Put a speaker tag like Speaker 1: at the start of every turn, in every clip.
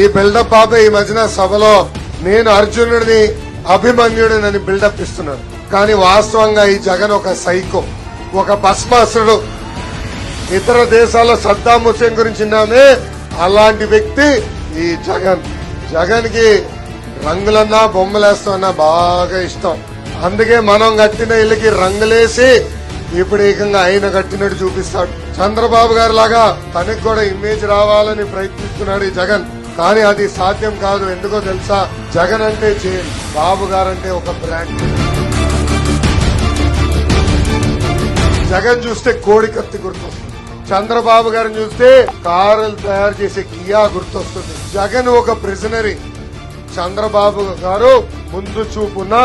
Speaker 1: ఈ బిల్డప్ బాబు ఈ మధ్యన సభలో నేను అర్జునుడిని అభిమన్యుడిని బిల్డప్ ఇస్తున్నాడు. కానీ వాస్తవంగా ఈ జగన్ ఒక సైకో, ఒక భస్మాసురుడు. ఇతర దేశాల్లో సద్దాం హుసేన్ గురించి విన్నామే, అలాంటి వ్యక్తి ఈ జగన్. జగన్ కి రంగులన్నా బొమ్మలేస్తామన్నా బాగా ఇష్టం. అందుకే మనం కట్టిన ఇళ్ళకి రంగులేసి ఇప్పుడు ఏకంగా ఆయన కట్టినట్టు చూపిస్తాడు. చంద్రబాబు గారి లాగా తనకు కూడా ఇమేజ్ రావాలని ప్రయత్నిస్తున్నాడు ఈ జగన్. కానీ అది సాధ్యం కాదు. ఎందుకో తెలుసా? జగన్ అంటే చేంజ్, బాబు గారంటే ఒక బ్రాండ్. జగన్ చూస్తే కోడికత్తి గుర్తొస్తుంది, చంద్రబాబు గారిని చూస్తే కారులు తయారు చేసే కియా గుర్తొస్తుంది. జగన్ ఒక ప్రిజనరీ, చంద్రబాబు గారు ముందు చూపున్న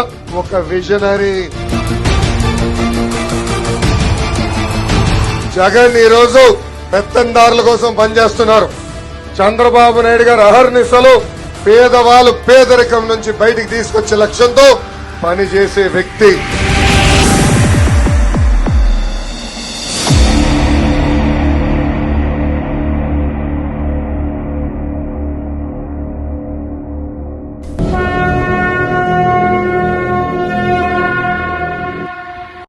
Speaker 1: ఒక విజనరీ. జగన్ ఈ రోజు పెత్తందారుల కోసం పనిచేస్తున్నారు. చంద్రబాబు నాయుడు గారు అహర్నిశలు పేదవాళ్ళు పేదరికం నుంచి బయటికి తీసుకొచ్చే లక్ష్యంతో పనిచేసే వ్యక్తి.